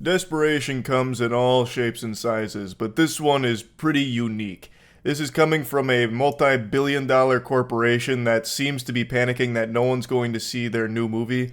Desperation comes in all shapes and sizes, but this one is pretty unique. This is coming from a multi-billion-dollar corporation that seems to be panicking that no one's going to see their new movie.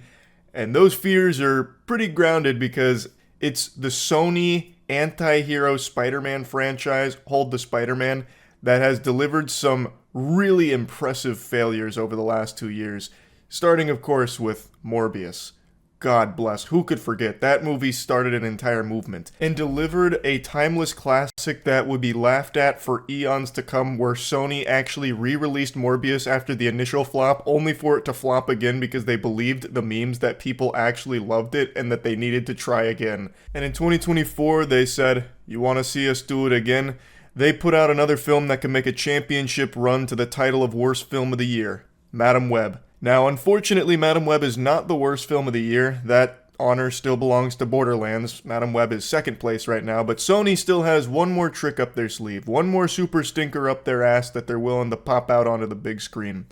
And those fears are pretty grounded because it's the Sony anti-hero Spider-Man franchise, Hold the Spider-Man, that has delivered some really impressive failures over the last 2 years. Starting, of course, with Morbius. God bless. Who could forget? That movie started an entire movement and delivered a timeless classic that would be laughed at for eons to come, where Sony actually re-released Morbius after the initial flop, only for it to flop again because they believed the memes that people actually loved it and that they needed to try again. And in 2024, they said, "You want to see us do it again?" They put out another film that can make a championship run to the title of Worst Film of the Year, Madam Web. Now, unfortunately, Madam Web is not the worst film of the year. That honor still belongs to Borderlands. Madam Web is second place right now, but Sony still has one more trick up their sleeve, one more super stinker up their ass that they're willing to pop out onto the big screen.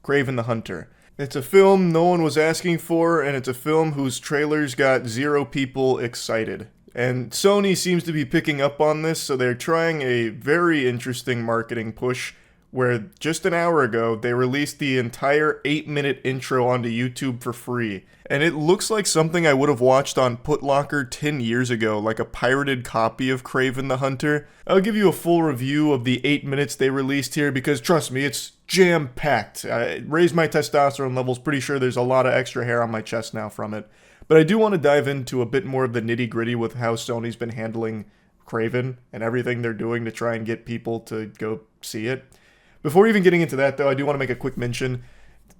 Kraven the Hunter. It's a film no one was asking for, and it's a film whose trailers got zero people excited. And Sony seems to be picking up on this, so they're trying a very interesting marketing push where just an hour ago they released the entire 8-minute intro onto YouTube for free. And it looks like something I would have watched on Putlocker 10 years ago, like a pirated copy of Kraven the Hunter. I'll give you a full review of the 8 minutes they released here because trust me, it's jam-packed. I raised my testosterone levels, pretty sure there's a lot of extra hair on my chest now from it. But I do want to dive into a bit more of the nitty-gritty with how Sony's been handling Kraven and everything they're doing to try and get people to go see it. Before even getting into that, though, I do want to make a quick mention.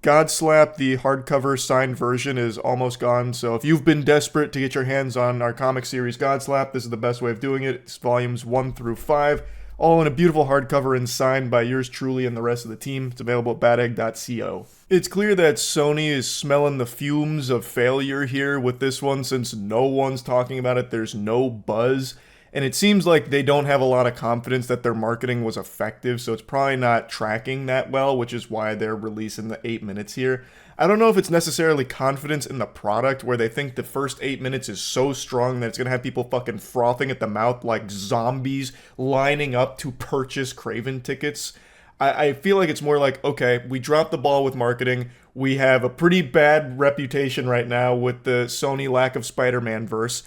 Godslap, the hardcover signed version, is almost gone, so if you've been desperate to get your hands on our comic series Godslap, this is the best way of doing it. It's volumes 1 through 5, all in a beautiful hardcover and signed by yours truly and the rest of the team. It's available at badegg.co. It's clear that Sony is smelling the fumes of failure here with this one, since no one's talking about it, there's no buzz. And it seems like they don't have a lot of confidence that their marketing was effective, so it's probably not tracking that well, which is why they're releasing the 8 minutes here. I don't know if it's necessarily confidence in the product, where they think the first 8 minutes is so strong that it's going to have people fucking frothing at the mouth like zombies lining up to purchase Kraven tickets. I feel like it's more like, okay, we dropped the ball with marketing. We have a pretty bad reputation right now with the Sony lack of Spider-Man verse.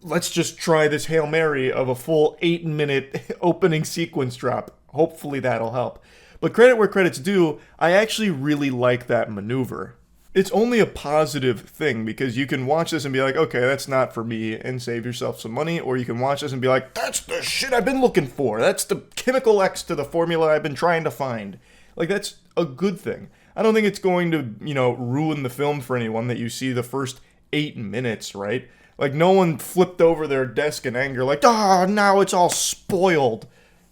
Let's just try this Hail Mary of a full 8-minute opening sequence drop. Hopefully that'll help. But credit where credit's due, I actually really like that maneuver. It's only a positive thing because you can watch this and be like, okay, that's not for me, and save yourself some money, or you can watch this and be like, that's the shit I've been looking for. That's the chemical X to the formula I've been trying to find. Like, that's a good thing. I don't think it's going to, ruin the film for anyone that you see the first 8 minutes, right? Like, no one flipped over their desk in anger like, now it's all spoiled.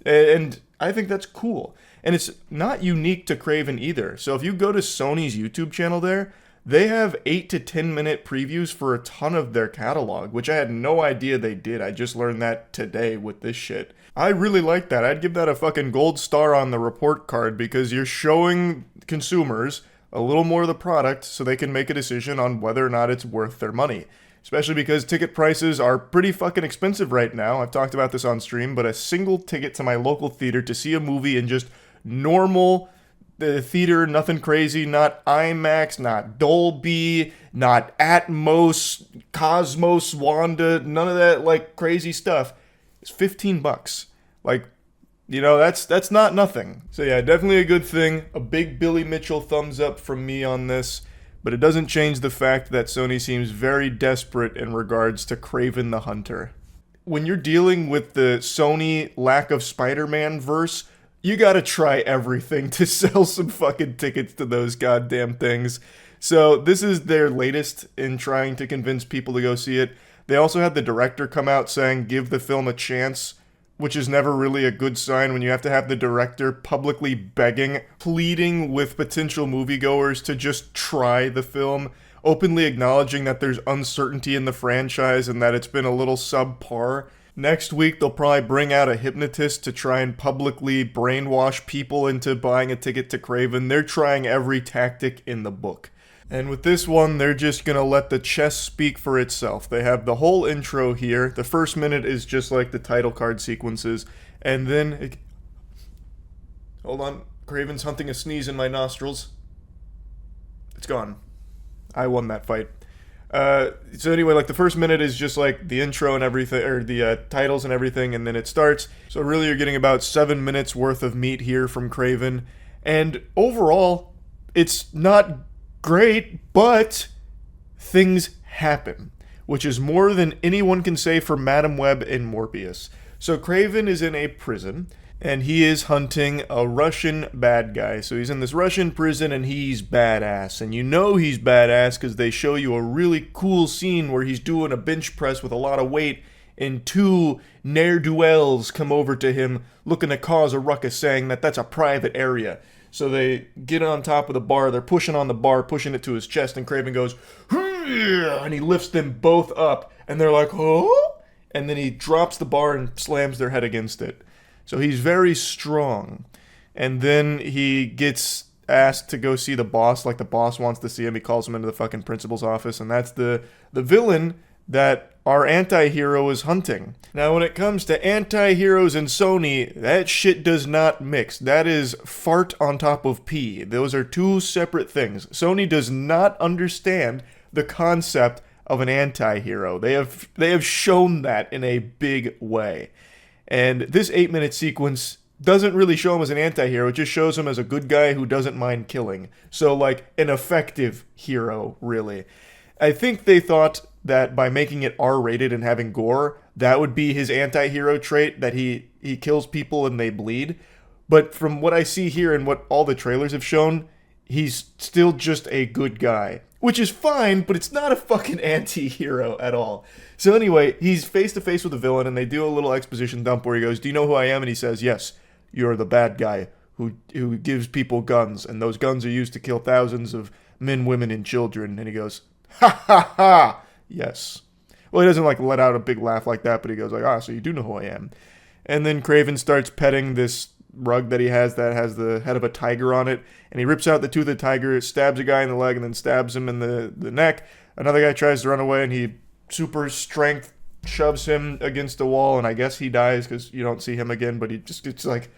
And I think that's cool. And it's not unique to Kraven either. So if you go to Sony's YouTube channel there, they have 8 to 10 minute previews for a ton of their catalog, which I had no idea they did. I just learned that today with this shit. I really like that. I'd give that a fucking gold star on the report card because you're showing consumers a little more of the product so they can make a decision on whether or not it's worth their money. Especially because ticket prices are pretty fucking expensive right now. I've talked about this on stream, but a single ticket to my local theater to see a movie in just normal theater, nothing crazy, not IMAX, not Dolby, not Atmos, Cosmos, Wanda, none of that like crazy stuff. It's $15. Like, that's not nothing. So yeah, definitely a good thing. A big Billy Mitchell thumbs up from me on this. But it doesn't change the fact that Sony seems very desperate in regards to Kraven the Hunter. When you're dealing with the Sony lack of Spider-Man verse, you gotta try everything to sell some fucking tickets to those goddamn things. So this is their latest in trying to convince people to go see it. They also had the director come out saying, give the film a chance, which is never really a good sign when you have to have the director publicly begging, pleading with potential moviegoers to just try the film, openly acknowledging that there's uncertainty in the franchise and that it's been a little subpar. Next week, they'll probably bring out a hypnotist to try and publicly brainwash people into buying a ticket to Kraven. They're trying every tactic in the book. And with this one, they're just gonna let the chest speak for itself. They have the whole intro here. The first minute is just like the title card sequences. And then... Hold on. Kraven's hunting a sneeze in my nostrils. It's gone. I won that fight. So anyway, like the first minute is just like the intro and everything, or the titles and everything, and then it starts. So really you're getting about 7 minutes worth of meat here from Kraven. And overall, it's not great, but things happen, which is more than anyone can say for Madame Web and Morbius. So Kraven is in a prison, and he is hunting a Russian bad guy. So he's in this Russian prison, and he's badass. And you know he's badass because they show you a really cool scene where he's doing a bench press with a lot of weight, and two ne'er-do-wells come over to him looking to cause a ruckus, saying that that's a private area. So they get on top of the bar, they're pushing on the bar, pushing it to his chest, and Kraven goes, "Hoo!" and he lifts them both up, and they're like, "Oh?" And then he drops the bar and slams their head against it. So he's very strong. And then he gets asked to go see the boss, like the boss wants to see him. He calls him into the fucking principal's office, and that's the villain that our anti-hero is hunting. Now, when it comes to anti-heroes and Sony, that shit does not mix. That is fart on top of pee. Those are two separate things. Sony does not understand the concept of an anti-hero. They have shown that in a big way. And this 8-minute sequence doesn't really show him as an anti-hero. It just shows him as a good guy who doesn't mind killing. So, like, an effective hero, really. I think they thought that by making it R-rated and having gore, that would be his anti-hero trait, that he kills people and they bleed. But from what I see here and what all the trailers have shown, he's still just a good guy. Which is fine, but it's not a fucking anti-hero at all. So anyway, he's face-to-face with a villain, and they do a little exposition dump where he goes, "Do you know who I am?" And he says, "Yes, you're the bad guy who gives people guns, and those guns are used to kill thousands of men, women, and children." And he goes, "Ha ha ha! Yes." Well, he doesn't like let out a big laugh like that, but he goes like, "Ah, so you do know who I am." And then Kraven starts petting this rug that he has that has the head of a tiger on it, and he rips out the tooth of the tiger, stabs a guy in the leg, and then stabs him in the neck. Another guy tries to run away, and he super strength shoves him against the wall, and I guess he dies because you don't see him again, but he just gets like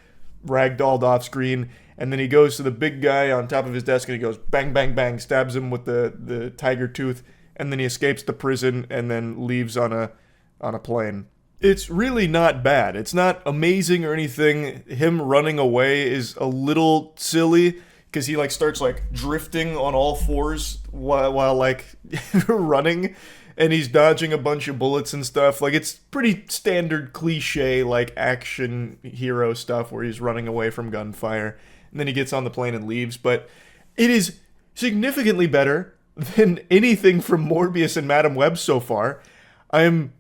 ragdolled off screen. And then he goes to the big guy on top of his desk, and he goes bang, bang, bang, stabs him with the tiger tooth, and then he escapes the prison and then leaves on a plane. It's really not bad. It's not amazing or anything. Him running away is a little silly because he like starts like drifting on all fours while like running, and he's dodging a bunch of bullets and stuff. Like, it's pretty standard cliche like action hero stuff where he's running away from gunfire, and then he gets on the plane and leaves. But it is significantly better than anything from Morbius and Madame Web so far. I'm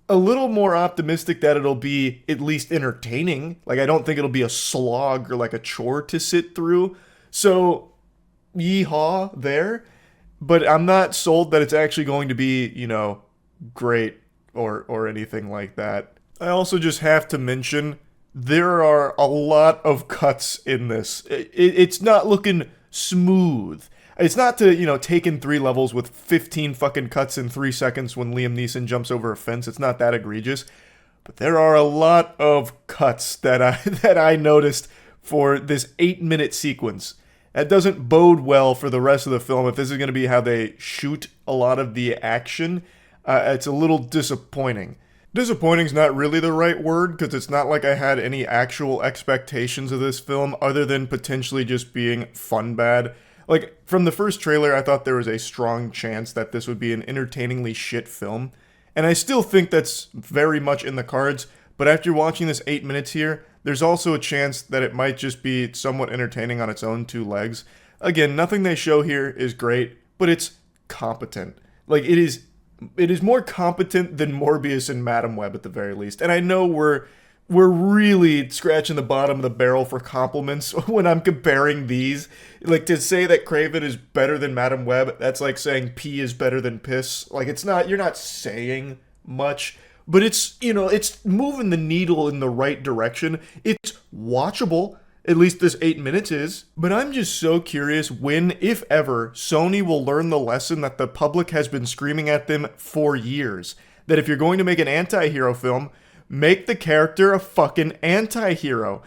a little more optimistic that it'll be at least entertaining. Like, I don't think it'll be a slog or like a chore to sit through. So, yeehaw there. But I'm not sold that it's actually going to be, you know, great or anything like that. I also just have to mention, there are a lot of cuts in this. It's not looking smooth. It's not to, you know, take in 3 levels with 15 fucking cuts in 3 seconds when Liam Neeson jumps over a fence. It's not that egregious. But there are a lot of cuts that I noticed for this 8-minute sequence. That doesn't bode well for the rest of the film. If this is going to be how they shoot a lot of the action, it's a little disappointing. Disappointing's not really the right word, because it's not like I had any actual expectations of this film other than potentially just being fun bad. Like, from the first trailer, I thought there was a strong chance that this would be an entertainingly shit film. And I still think that's very much in the cards, but after watching this 8 minutes here, there's also a chance that it might just be somewhat entertaining on its own 2 legs. Again, nothing they show here is great, but it's competent. Like, it is more competent than Morbius and Madame Web at the very least. And I know we're really scratching the bottom of the barrel for compliments when I'm comparing these. Like, to say that Kraven is better than Madame Web, that's like saying pee is better than piss. Like, it's not, you're not saying much, but it's, you know, it's moving the needle in the right direction. It's watchable. At least this 8 minutes is. But I'm just so curious when, if ever, Sony will learn the lesson that the public has been screaming at them for years. That if you're going to make an anti-hero film, make the character a fucking anti-hero.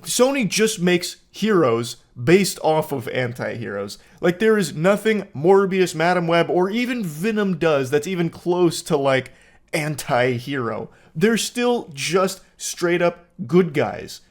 Sony just makes heroes based off of anti-heroes. Like, there is nothing Morbius, Madam Web, or even Venom does that's even close to, like, anti-hero. They're still just straight up good guys.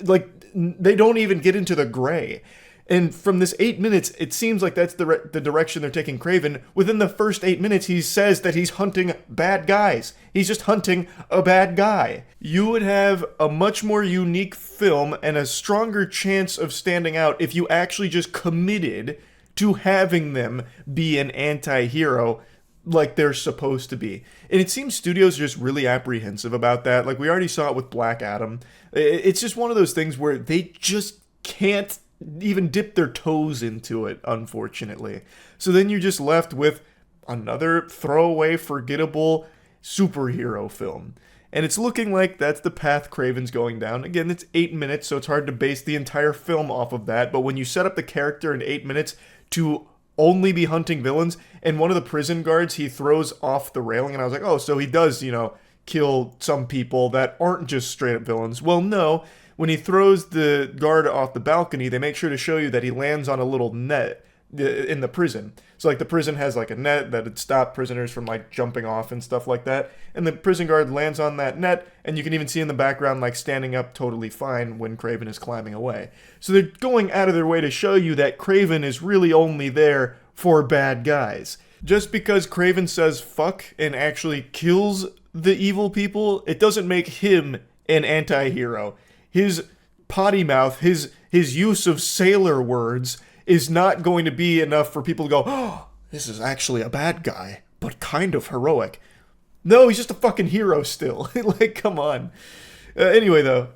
Like, they don't even get into the gray. And from this 8 minutes, it seems like that's the direction they're taking Kraven. Within the first 8 minutes, he says that he's hunting bad guys. He's just hunting a bad guy. You would have a much more unique film and a stronger chance of standing out if you actually just committed to having them be an anti-hero like they're supposed to be. And it seems studios are just really apprehensive about that. Like, we already saw it with Black Adam. It's just one of those things where they just can't even dip their toes into it, unfortunately. So then you're just left with another throwaway, forgettable superhero film. And it's looking like that's the path Kraven's going down. Again, it's 8 minutes, so it's hard to base the entire film off of that. But when you set up the character in 8 minutes to only be hunting villains, and one of the prison guards, he throws off the railing, and I was like, oh, so he does, kill some people that aren't just straight up villains. Well, no. When he throws the guard off the balcony, they make sure to show you that he lands on a little net in the prison. So, like, the prison has, like, a net that would stop prisoners from, like, jumping off and stuff like that. And the prison guard lands on that net, and you can even see in the background, like, standing up totally fine when Kraven is climbing away. So they're going out of their way to show you that Kraven is really only there for bad guys. Just because Kraven says fuck and actually kills the evil people, it doesn't make him an anti-hero. His potty mouth, his use of sailor words is not going to be enough for people to go, oh, this is actually a bad guy, but kind of heroic. No, he's just a fucking hero still. Like, come on. Anyway, though,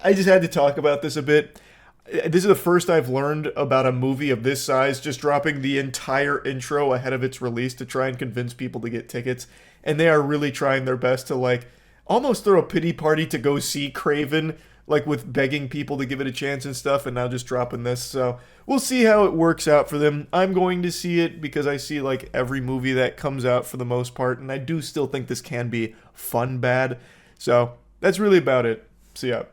I just had to talk about this a bit. This is the first I've learned about a movie of this size just dropping the entire intro ahead of its release to try and convince people to get tickets. And they are really trying their best to, like, almost throw a pity party to go see Kraven, like with begging people to give it a chance and stuff, and now just dropping this. So we'll see how it works out for them. I'm going to see it because I see, like, every movie that comes out for the most part, and I do still think this can be fun bad. So that's really about it. See ya.